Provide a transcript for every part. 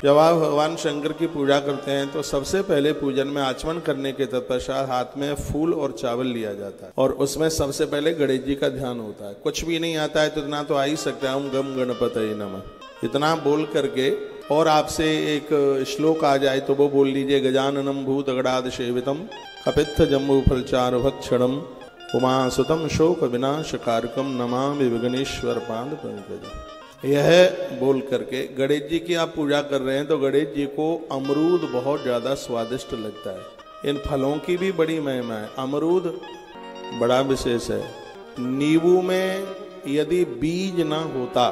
जब आप भगवान शंकर की पूजा करते हैं तो सबसे पहले पूजन में आचमन करने के तत्पश्चात हाथ में फूल और चावल लिया जाता है और उसमें सबसे पहले गणेश जी का ध्यान होता है। कुछ भी नहीं आता है तो इतना तो आ ही सकता है, ओम गम गणपतये नमः इतना बोल करके, और आपसे एक श्लोक आ जाए तो वो बोल लीजिए, गजाननम भूत गणाद सेवितम कपित्थ जम्बू फलचार भक्षणम उमासुतम शोक विनाशकारकम नमामि विघ्नेश्वर पाद पंकजम। यह बोल करके गणेश जी की आप पूजा कर रहे हैं तो गणेश जी को अमरूद बहुत ज्यादा स्वादिष्ट लगता है। इन फलों की भी बड़ी महिमा है। अमरूद बड़ा विशेष है। नींबू में यदि बीज ना होता,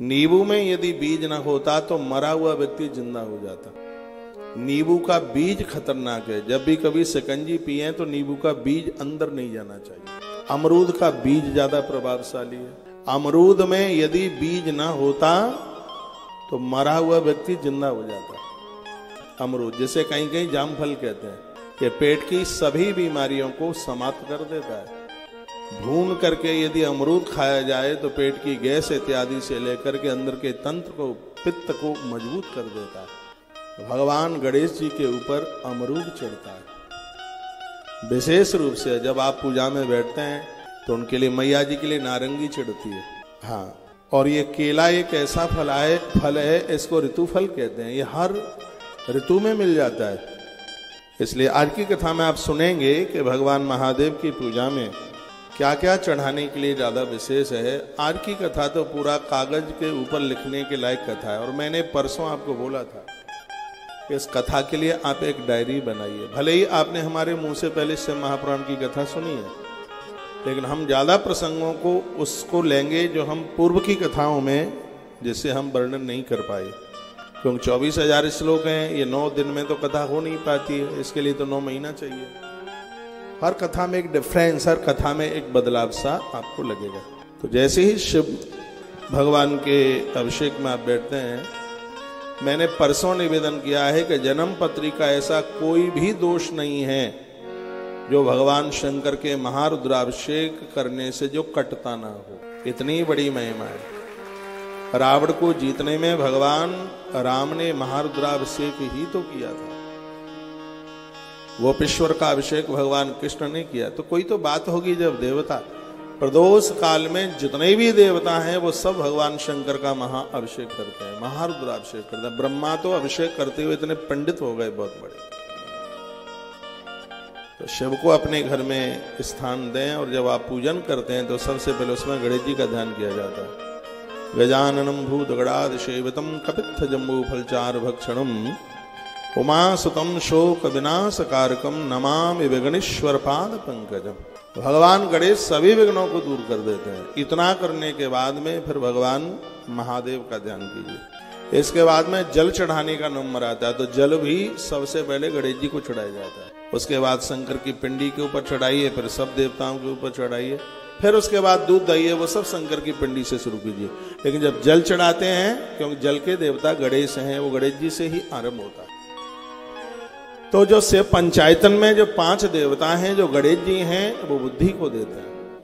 नींबू में यदि बीज ना होता तो मरा हुआ व्यक्ति जिंदा हो जाता। नींबू का बीज खतरनाक है। जब भी कभी शिकंजी पिए तो नींबू का बीज अंदर नहीं जाना चाहिए। अमरूद का बीज ज्यादा प्रभावशाली है। अमरूद में यदि बीज ना होता तो मरा हुआ व्यक्ति जिंदा हो जाता। अमरूद जिसे कहीं कहीं जामफल कहते हैं, ये पेट की सभी बीमारियों को समाप्त कर देता है। भून करके यदि अमरूद खाया जाए तो पेट की गैस इत्यादि से लेकर के अंदर के तंत्र को, पित्त को मजबूत कर देता है। भगवान गणेश जी के ऊपर अमरूद चढ़ता है। विशेष रूप से जब आप पूजा में बैठते हैं तो उनके लिए, मैया जी के लिए नारंगी चढ़ती है। हाँ, और ये केला एक ऐसा फल है, इसको ऋतु फल कहते हैं। ये हर ऋतु में मिल जाता है। इसलिए आज की कथा में आप सुनेंगे कि भगवान महादेव की पूजा में क्या क्या चढ़ाने के लिए ज्यादा विशेष है। आज की कथा तो पूरा कागज के ऊपर लिखने के लायक कथा है। और मैंने परसों आपको बोला था कि इस कथा के लिए आप एक डायरी बनाइए। भले ही आपने हमारे मुंह से पहले शिव महापुराण की कथा सुनी है, लेकिन हम ज्यादा प्रसंगों को उसको लेंगे जो हम पूर्व की कथाओं में, जिससे हम वर्णन नहीं कर पाए, क्योंकि 24,000 श्लोक हैं। ये 9 दिन में तो कथा हो नहीं पाती है। इसके लिए तो 9 महीना चाहिए। हर कथा में एक डिफरेंस, हर कथा में एक बदलाव सा आपको लगेगा। तो जैसे ही शिव भगवान के अभिषेक में आप बैठते हैं, मैंने परसों निवेदन किया है कि जन्म पत्री का ऐसा कोई भी दोष नहीं है जो भगवान शंकर के महारुद्राभिषेक करने से जो कटता ना हो। इतनी बड़ी महिमा है। रावण को जीतने में भगवान राम ने महारुद्राभिषेक ही तो किया था। गोपेश्वर का अभिषेक भगवान कृष्ण ने किया। तो कोई तो बात होगी जब देवता, प्रदोष काल में जितने भी देवता हैं वो सब भगवान शंकर का महाअभिषेक करते हैं, महारुद्राभिषेक करते हैं। ब्रह्मा तो अभिषेक करते हुए इतने पंडित हो गए बहुत बड़े। तो शिव को अपने घर में स्थान दें, और जब आप पूजन करते हैं तो सबसे पहले उसमें गणेश जी का ध्यान किया जाता है। गजाननम भूत गणाद सेवितम कपित्थ जम्बू फलचार भक्षणम उमासुतम शोक विनाशकारकम नमामि विघ्नेश्वर पाद पंकजम। भगवान गणेश सभी विघ्नों को दूर कर देते हैं। इतना करने के बाद में फिर भगवान महादेव का ध्यान कीजिए। इसके बाद में जल चढ़ाने का नंबर आता है। तो जल भी सबसे पहले गणेश जी को चढ़ाया जाता है। उसके बाद शंकर की पिंडी के ऊपर चढ़ाइए, फिर सब देवताओं के ऊपर चढ़ाइए, फिर उसके बाद दूध दही वो सब शंकर की पिंडी से शुरू कीजिए। लेकिन जब जल चढ़ाते हैं, क्योंकि जल के देवता गणेश हैं, वो गणेश जी से ही आरंभ होता है। तो जो शिव पंचायतन में जो 5 देवता हैं जो गणेश जी हैं, वो बुद्धि को देते हैं।